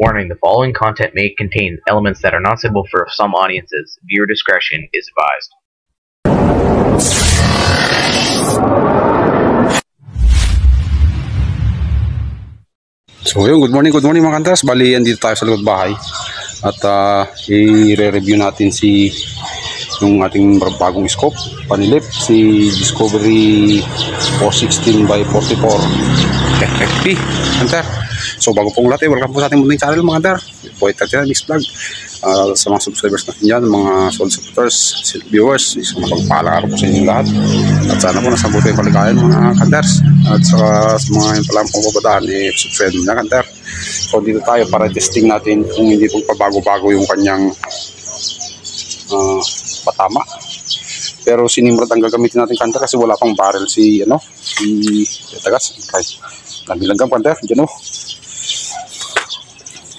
Warning, the following content may contain elements that are not suitable for some audiences. Viewer discretion is advised. So yun, good morning mga kantas. Bali, andito tayo sa loob bahay. At i-review natin yung ating bagong scope, panilip, si Discovery 416x44 FFP. Kantar. So bago pong lahat, welcome po sa ating munting channel mga kantar. Boy Tatiana Mix Vlog. Sa mga subscribers natin dyan, mga solid supporters, viewers, isang mapagpalang araw po sa inyong lahat. At sana po nasa buto yung paligayan mga kanters. At sa mga yung palang pangbabataan, subscribe mga kanter. So dito tayo para testing natin kung hindi pong pabago-bago yung kanyang patama. Pero sinimrad ang gagamitin natin kanter kasi wala pang barrel si tagas. Okay. Langgam kanter, dyan o.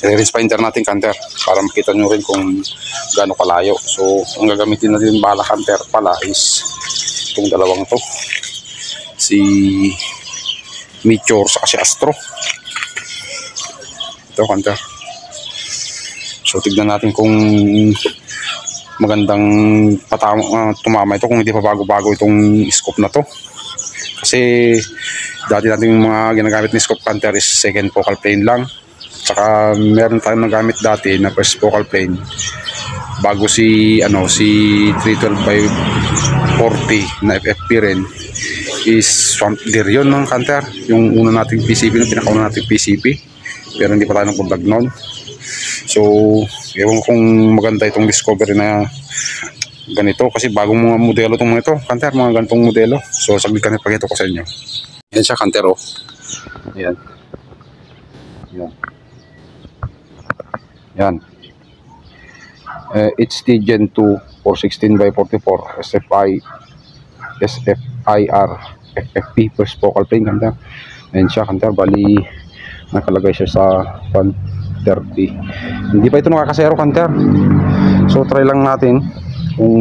I-rinse pa natin kanter para makita nyo rin kung gaano kalayo. So ang gagamitin natin bala kanter pala is itong dalawang to, si Meteor sa si Astro. Ito kanter. So tignan natin kung magandang tumama ito, kung hindi pa bago-bago itong scope na to. Kasi dati natin mga ginagamit ni scope kanter is second focal plane lang. Tsaka meron tayong nagamit dati na first focal plane bago si 312x40 na FFP rin is Swamp Deer yun ng kanter, yung una nating PCP, pinakauna nating PCP, pero hindi pa tayo nag-vlog nun. So ewan kung maganda itong Discovery na ganito kasi bagong mga modelo itong mga ito kanter, mga ganitong modelo. So saglit kanter pagkito ko sa inyo. Yan siya kanter oh. Yan. Yan. HT Gen 2 416x44 SFIR FFP first focal plane kanter. Ayan siya kanter, bali nakalagay siya sa 130. Hindi pa ito nakakasero kanter. So try lang natin kung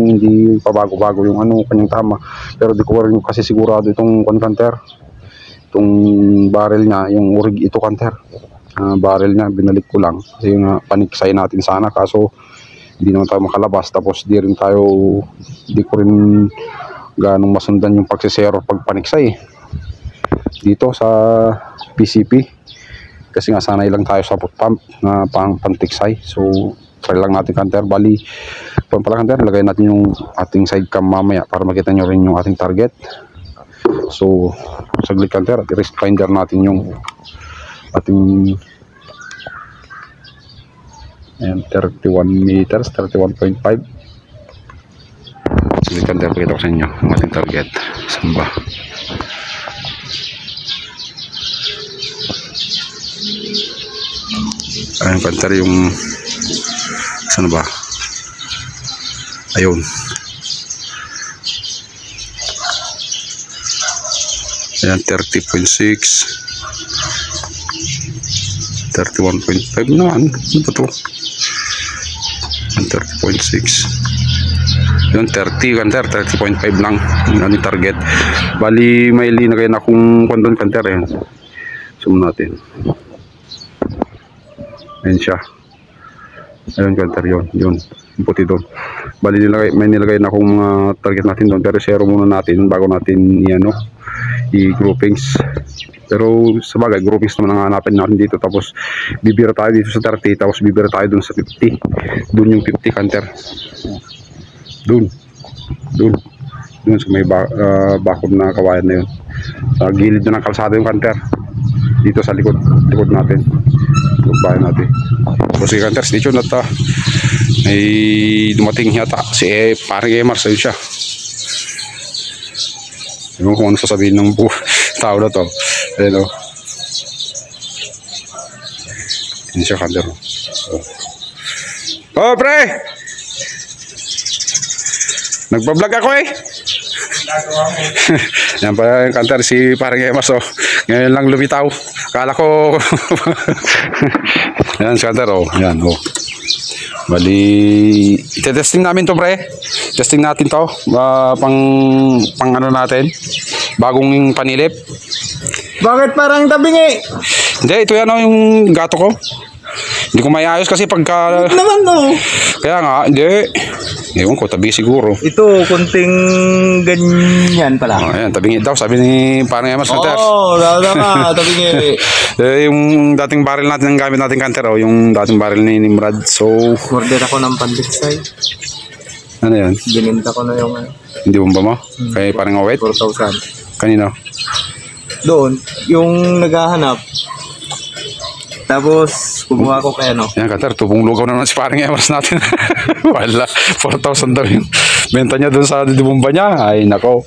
hindi pa bago-bago yung kanyang tama. Pero di ko rin kasi sigurado itong kanter. Itong barrel niya, yung urig ito kanter. Barrel niya binalik ko lang kasi yung paniksay natin sana, kaso hindi naman tayo makalabas, tapos di ko rin ganong masundan yung pagsisero pag paniksay dito sa PCP kasi nga sanay lang tayo sa pump na pantiksay. So try lang natin kanter. Bali pala kanter, lagay natin yung ating side cam mamaya para makita nyo rin yung ating target. So saglit kanter at i-wrist finder natin yung ating 31 meters, 31.5. Sige kanter, pakita ko sa inyo ang ating target. Saan ba? Ayun kanter, yung saan ba? Ayun. Ayan, 30.6, 31.5 naman. Ano ba ito? 30.6. Yun, 30 kanter, 30.5 lang yung aming target. Bali may linagay na akong kondon kanter eh. Zoom natin. Ayan siya. Ayun kanter, yun yung puti doon. Bali may nilagay na akong mga target natin doon, pero zero muna natin bago natin i-groupings. Pero sa bagay, groupings naman ang hanapin natin dito. Tapos bibira tayo dito sa 30, tapos bibira tayo dun sa 50. Dun yung 50 kanter. Dun sa may bakod na kawayan na yun. Sa gilid na ng kalsada yung kanter. Dito sa likod natin. Bahay natin. So si kanter, stay tuned at may dumating yata si paring Emar, sa'yo siya. Ewan kung ano sasabihin ng tao na to. Ayan o. Yan siya kanter. Oh pre! Nagbablog ako eh. Yan pa yung kanter, si parang Emas oh. Ngayon lang lumitaw. Akala ko yan si kanter oh. Yan oh. Bali ite-testing namin to pre. Testing natin to pang ano natin, bagong panilip. Bakit parang tabingi? Hindi, ito yan oh, yung gato ko. Hindi ko maiayos kasi pagka... Naman no. Kaya nga, hindi. Ewan ko, tabi siguro. Ito, kunting ganyan pala. Oh, ayan, tabingi daw, sabi ni parang Emerson Hunter. Oo, lalo nga, tabingi. Yung dating barrel natin, ang gamit natin Hunter, oh, yung dating barrel ni Nimrod. So, Order ako ng pandiksay. ano yan? Bininta ko na yung ano, Hindi mo ba mo? Kaya parang awet? 4,000. Kanino? Doon, yung naghahanap. Tapos, kumuha ko kay ano. Yan, Hunter, tubong lugaw na naman si parang Emerson natin. Wala, 4,000 daw yung benta niya doon sa dibumba niya. Ay, nako.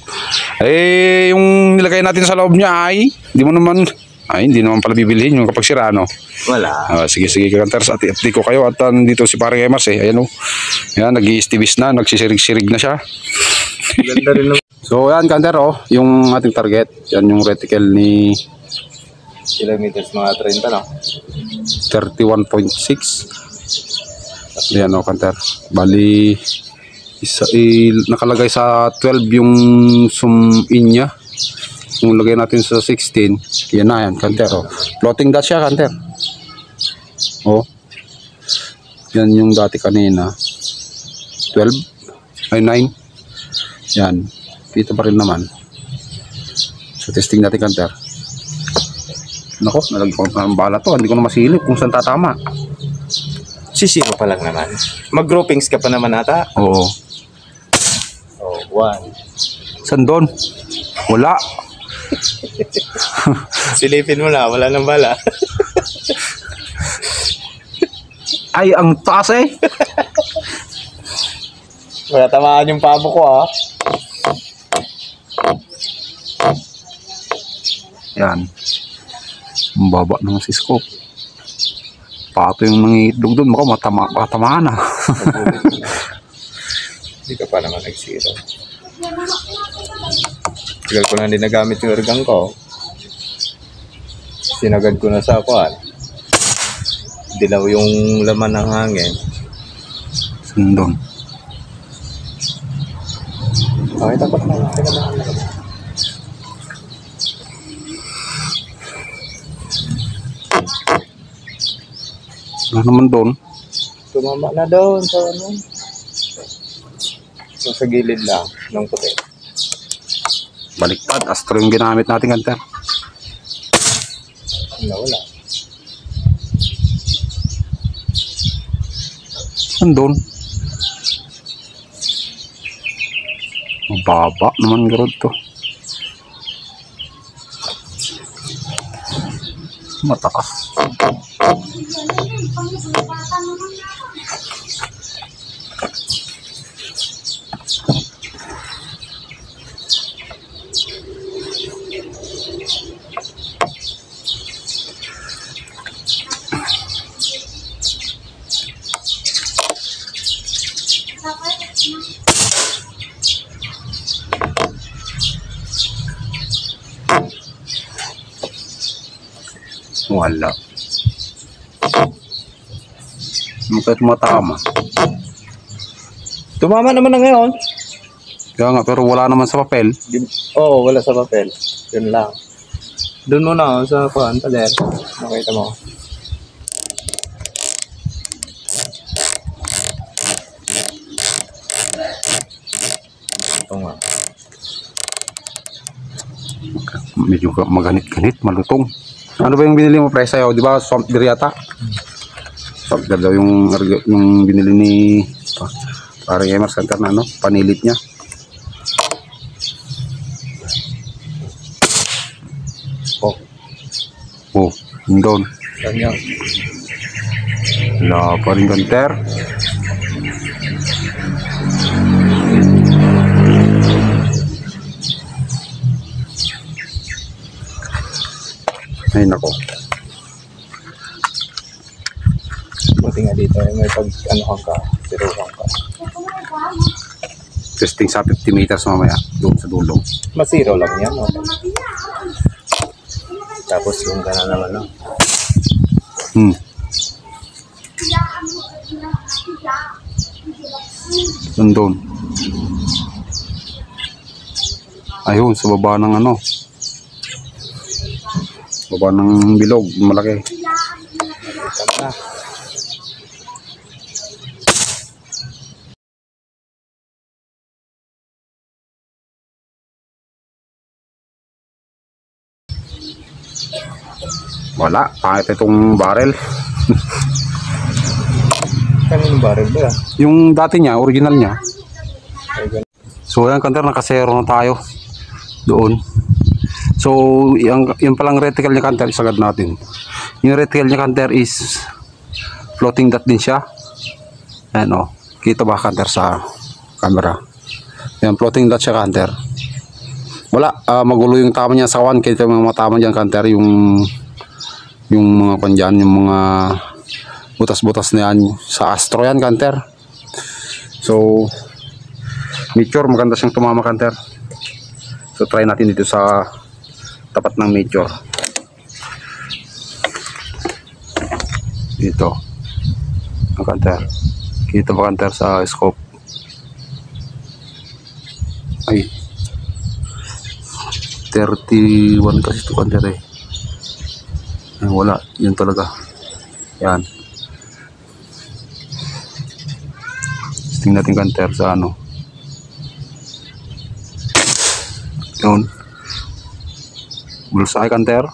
Eh, yung nilagay natin sa loob niya, hindi naman pala bibilihin yung kapag sira, no? Wala. Sige, Hunter, sa update ko kayo at dito si parang Emers, ayan o. Yan, nag-i-stivis na, nagsisirig-sirig na siya. Ganda rin ng So, yan, Hunter, yung ating target. Yan yung reticle ni kilometers, mga 30 no? 31.6. Yan o, Hunter. Bali, nakalagay sa 12 yung zoom in niya. Kung lagay natin sa 16, yan na yan, Hunter. Floating dot siya, Hunter. Yan yung dati kanina. 12, ay 9. Yan. Dito pa rin naman. So, testing natin, Hunter. Nako, nalagpang pa ng bala to. Hindi ko na masilip kung saan tatama. Sisiro pa lang naman. Mag-groupings ka pa naman ata. Oo. Oh, 1. Saan doon? Wala. Silipin mo na, wala nang bala. Ay, ang taas eh. Wala tamaan yung pabo ko Yan. Ang baba ng si scope. Pato yung nangitlog doon. Baka matamaan na. Hindi ka pa naman nag-zero. Tagal ko na hindi nagamit yung ergang ko. Sinagad ko na sa kuwan. Dilaw yung laman ng hangin. Saan doon? Okay, tapos na. Wala naman doon. Tumama na doon sa ano. So, sa gilid lang ng puti. Baliktad. Astro yung ginamit natin, Hunter. Wala. Saan doon? Mababa naman garod to. Mataas. Wala. Bakit matama? Tumama naman na ngayon. Kaya nga, pero wala naman sa papel. Oo, wala sa papel. Yun lang. Doon muna sa kuwan, pader. Nakita mo. Ito nga. Medyo maganit-ganit, malutong. Ano ba yung binili mo, pre, sa'yo? Di ba, swamp beer yata? Swamp beer daw yung binili ni parang Emers Hunter na, panilit niya. Yung doon. Saan yan? Wala pa rin, Hunter. Ay, nako. Buti nga dito, may pag-ano ka, sirukan ka. Testing sa 50 meters mamaya, doon sa dulong. Masiro lang yan, okay. Tapos yung gana naman, no? Doon. Ayun, sa baba ng baba ng bilog, malaki. Tama na. Wala, pangit itong barrel. Kanino barrel ba yan? Yung dati niya, original niya. Ay, ganun. So yan kanter, nakasero na tayo doon. So yung palang reticle niya kanter, isagad natin. Yung reticle niya kanter is floating dot din siya. Ayan o, kita ba kanter sa camera? Yan, floating dot siya kanter. Wala, magulo yung tama niya sa kawan. Kaya yung mga tama dyan kanter, yung mga pandyan, yung mga butas-butas na yan sa Astro yan kanter. So Meteor, maganda siyang tumama kanter. So try natin dito sa tapat ng Meteor. Dito ang kanter, kita ba kanter sa scope? Ay 31 kasi ito kanter eh. Ay, wala, yun talaga. Yan, tingnan natin kanter sa ano. Yun, bulsay kanter.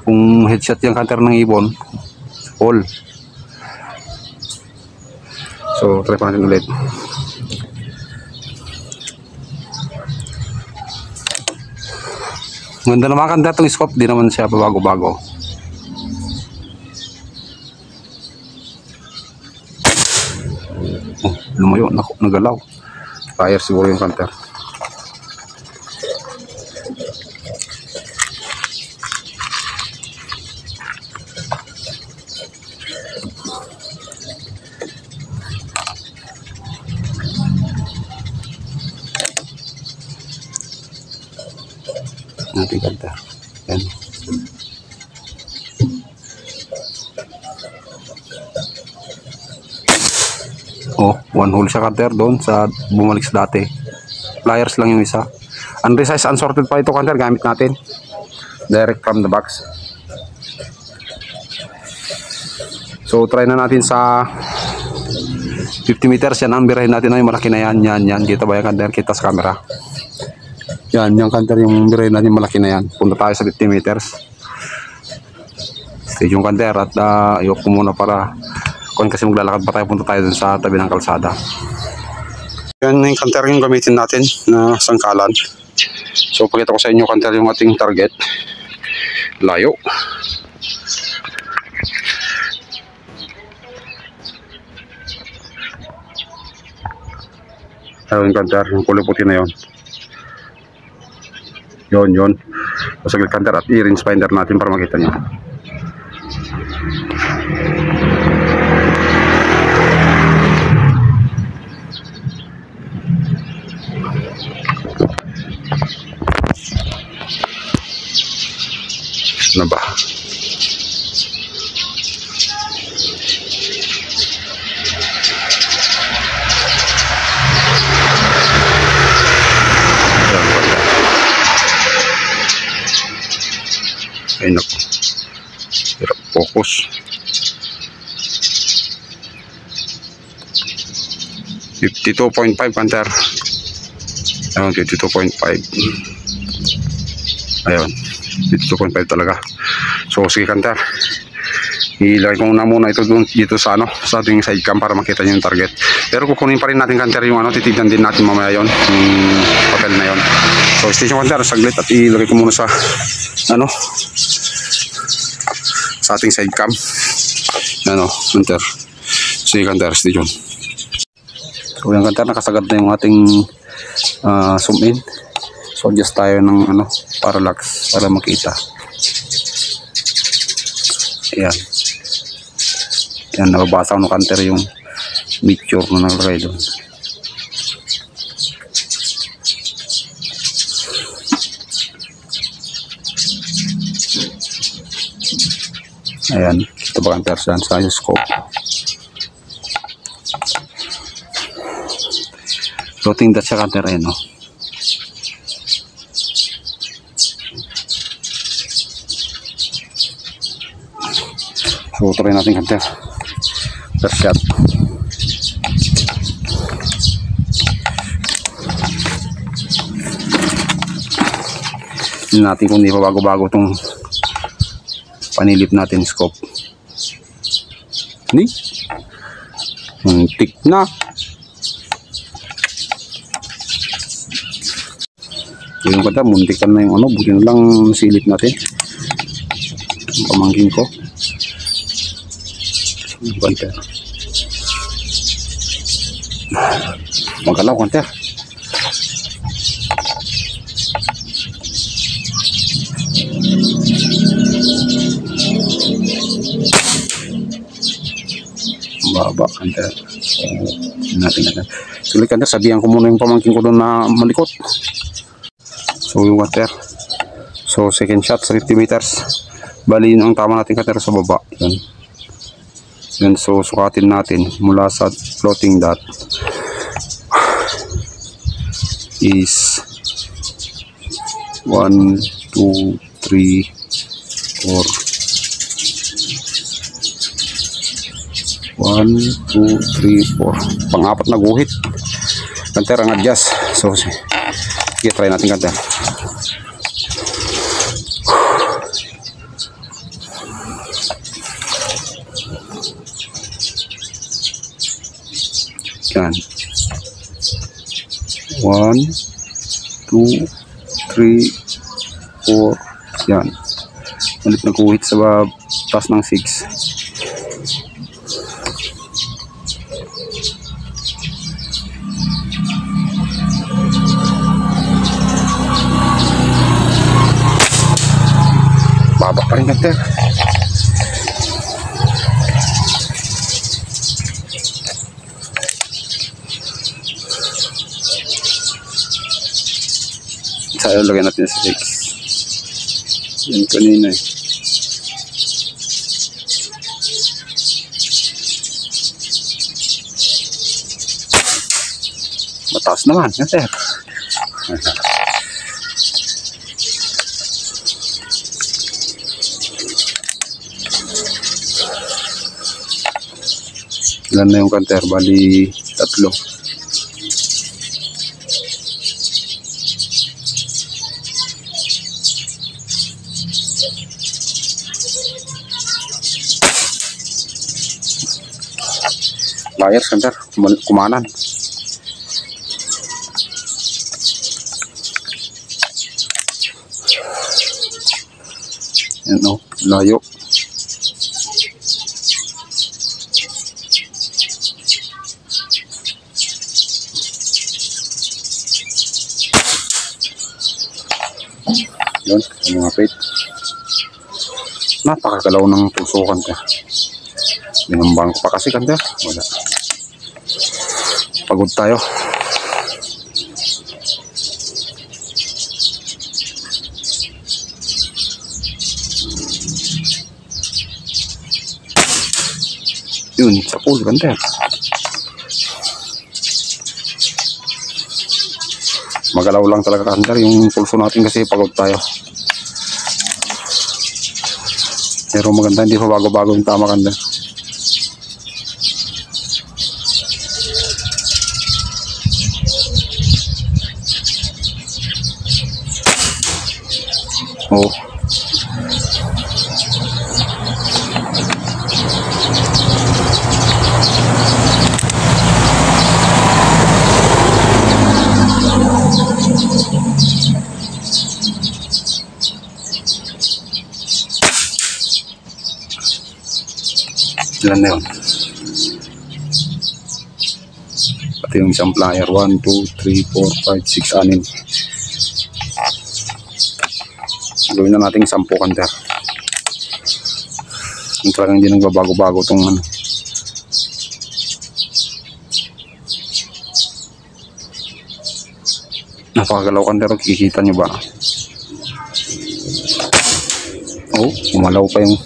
Kung headshot yung kanter ng ibon, all. So try pa natin ulit. Ganda naman kanter itong scope, di naman siya pabago-bago. Oh, lumayo, nagalaw. Fire siguro yung kanter. Natin kanter. Yan. Oh, one hole siya kanter doon sa bumalik sa dati. Pliers lang yung isa. Unresized, unsorted pa ito kanter, gamit natin. Direct from the box. So try na natin sa 50 meters yan. Ang birahin natin ay malaki na yan. Yan. Kita ba yan kanter? Kita sa camera. Yan, yung kanter, yung birahin natin malaki na yan. Punta tayo sa 50 meters. Stage yung kanter at ayok ko muna para kung kasi maglalakad pa tayo, punta tayo dun sa tabi ng kalsada. Yan yung kanter yung gamitin natin na sangkalan. So pakita ko sa inyo kanter yung ating target. Layo. Ayun kanter, yung kulay puti na yun. Yun. Pasagil kanter at i-range finder natin para makita nyo. Na ba? Ay naku, hirap focus. $52.5 kanter. Ayun, 52.5. Ayun, 52.5 talaga. So sige kanter, ilagay ko na muna ito dito sa sa ating side cam para makita nyo yung target. Pero kukunin pa rin natin kanter yung titignan din natin mamaya yon, yung papel na yon. So station kanter, saglit at ilagay ko muna sa sa ating side cam. Kanter. Sige kanter, station. So yung kanter, nakasagad na yung ating zoom in. So adjust tayo ng parallax para makita. Ayan. Ayan, nababasa ko ng kanter yung Meteor na nakalagay doon. Ayan, ito ba kanter sa scope. Floating dot siya kanter So try natin hunter. First shot. Tignan natin kung di pa bago-bago itong panilip natin scope. Ni? Muntik na. Yung kata, muntikan na yung ano, buti na lang silip natin. Yung pamangkin ko. Yung kanta. Magalaw kanta. Baba kanta. Natin kanta. Sulit kanta, sabihan ko muna yung pamangkin ko doon na malikot. So yung water. So second shot sa 50 meters. Bali yun ang tama natin cutter sa baba. Yan. Yan, so sukatin natin mula sa floating dot is 1, 2, 3, 4. 1, 2, 3, 4. Pang-apat na guhit. Cutter ang adjust. So sige, try natin cutter. Yan. 1, 2, 3, 4. Yan. Ulit na kuhit sa taas ng 6. Baba pa rin natin. Sa'yo lagyan natin sa 6. Yan kanina eh. Mataas naman natin. Ilan na yung kanter? Bali 3. Layers kanter, kumanan. Yan o, layo. Yun, mga pait. Napakagalaw ng tusukan ka. Binambang ko pa kasi kanta. Wala. Pagod tayo. Yun, sa pool kanta. Magalaw lang talaga kanta yung pulso natin kasi pagod tayo. Pero maganda, hindi pa bago-bago yung tama kanta. Oh. Ilan na yun? Pati yung isang plier. 1, 2, 3, 4, 5, 6, 6. Gawin na natin 10 kanter. Yung talagang hindi nagbabago-bago itong ano. Napakagalaw kanter. Kikita nyo ba? Oh, umalaw pa yung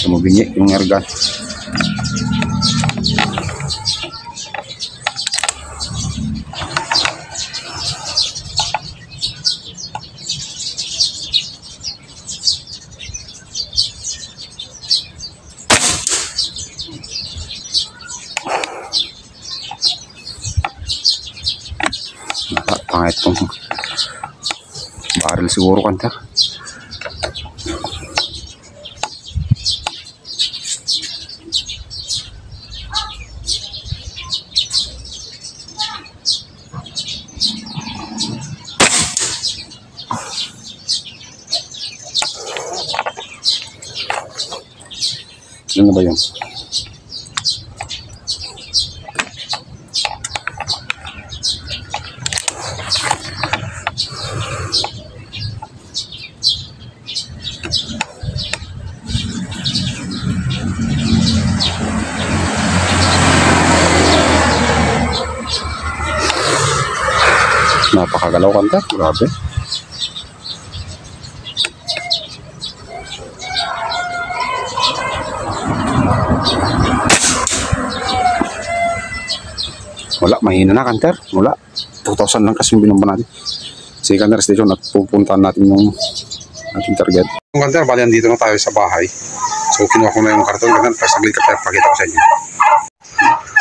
mabingi, yung ergan. Pangit itong barrel siguro, Hunter. Ano ba yun? Napakagalaw, Hunter. Grabe. Wala, mahina na, Hunter. Wala. 2,000 lang kasi binumba natin. Sige, Hunter, station at pupuntahan natin yung ating target. Hunter, bali dito na tayo sa bahay. So, kinuha ko na yung karton. Hunter, saglit ka, pakita ko sa inyo.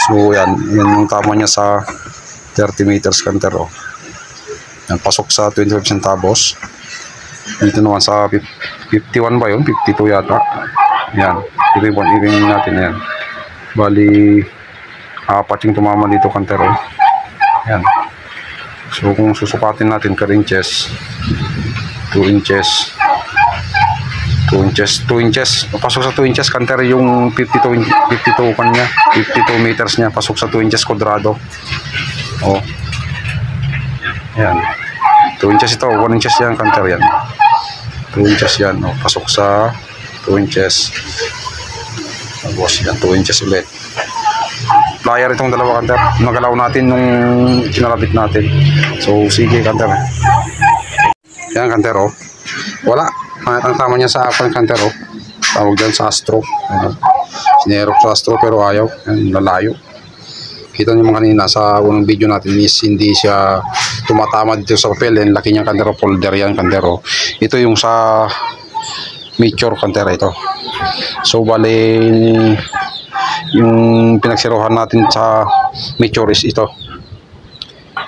So, yan yung tama niya sa 30 meters, Hunter. Oh. Yan, pasok sa 25 centavos. Dito naman sa 51 ba yun? 52 yata. Yan, i-ring natin yan. Bali, apat yung tumama dito, Hunter. Yan. So kung susukatin natin per inches, 2 inches, 2 inches, 2 inches, pasok sa 2 inches, Hunter, yung 52 kanya, 52 meters niya, pasok sa 2 inches kwadrado. Oh. Yan. 2 inches ito, 1 inches yan, Hunter, yan. 2 inches yan, oh, pasok sa 2 inches. Tapos yan, 2 inches ulit. Plier itong dalawa, Hunter. Nagalaw natin nung kinalabit natin. So, sige, Hunter. Yan, Hunter, oh. Wala. Ang tama niya sa akin, Hunter, oh. Tawag dyan sa astro. Sinerok sa astro pero ayaw. Yan, lalayo. Kita niyo mga kanina sa unang video natin is hindi siya tumatama dito sa papel. Yan, laki niya, Hunter, folder yan, Hunter, oh. Ito yung sa mature, Hunter, ito. So, bali yung pinagsirohan natin sa mature is ito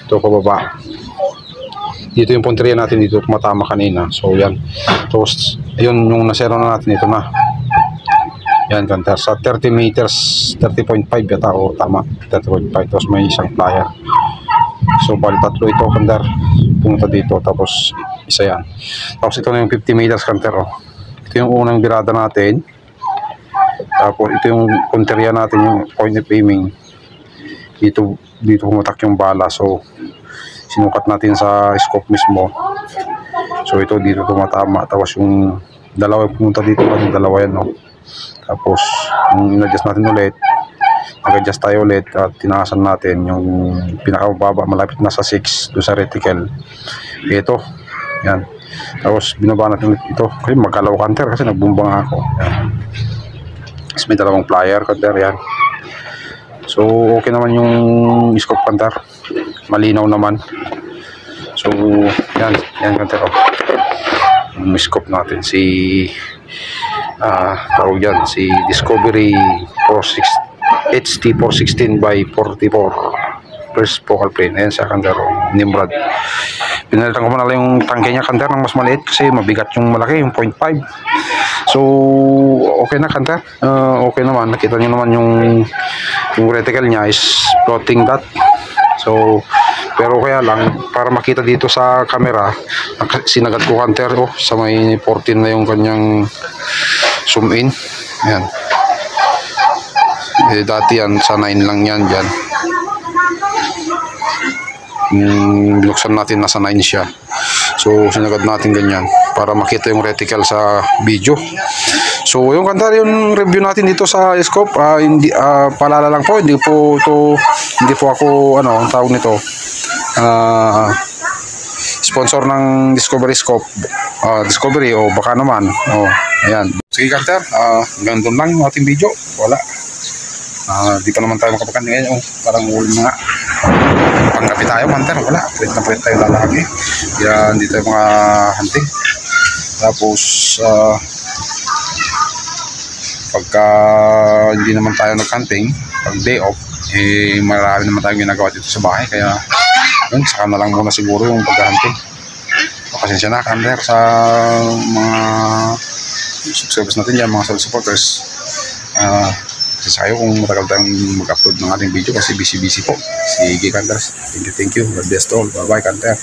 pababa. Dito yung punteriya natin, dito tumatama kanina. So yan, tapos yun yung nasero na natin, ito na yan, Hunter, sa 30 meters 30.5 yata, o tama, 30.5. Tapos may isang plier. So bali tatlo ito, Hunter, punta dito, tapos isa yan. Tapos ito na yung 50 meters, Hunter, oh. Ito yung unang birada natin. Tapos ito yung punteriya natin, yung point of aiming. Dito pumatak yung bala. So sinukat natin sa scope mismo. So ito dito tumatama. Tapos yung dalawa pumunta dito, yung dalawa yan, no? Tapos yung in-adjust natin ulit, nag-adjust tayo ulit at tinasan natin yung pinakababa, malapit na sa 6 doon sa reticle. Ito yan. Tapos binaba natin ulit ito kasi magkalaw, Hunter, kasi nagbumbang ako. Yan. Tapos may dalawang plier, Hunter, yan. So okay naman yung scope, Hunter, malinaw naman. So yan Hunter, oh. Yung scope natin si tawag yan, si Discovery HT416 by 44 first focal plane. Ayan siya, Hunter, Nimrod. Pinalitan ko na lang yung tangke niya, Hunter, ng mas maliit kasi mabigat yung malaki, yung 0.5. So okay na, Hunter. Okay naman, nakita nyo naman yung reticle niya is floating dot. So pero kaya lang, para makita dito sa camera, sinagat ko, Hunter, oh, sa may 14 na yung kanyang zoom in. Ayan. Dati yan sa 9 lang yan dyan. Binuksan natin, nasa 9 siya. So sinagad natin ganyan para makita yung reticle sa video. So yung, Hunter, yung review natin dito sa scope, hindi palala lang po, hindi po ako ang tawag nito, sponsor ng Discovery Scope, Discovery, o baka naman, ayan. Sige, Hunter, hanggang doon lang yung ating video. Wala, di pa naman tayo makapakan ngayon, parang uwi na nga. Panggabi tayo, Hunter, wala, pwede tayo lalaki. Yan, hindi tayo mga hunting. Tapos pagka hindi naman tayo nag-hunting, pag day off, marami naman tayong ginagawa dito sa bahay, kaya Yun, saka na lang muna siguro yung paghahunting. Pasensya na, Hunter, sa mga subscribers natin dyan, mga supporters. Kasi sayo kung matagal tayong mag-upload ng ating video kasi busy-busy po. Sige, Hunter. Thank you. God bless to all. Bye-bye, Hunter.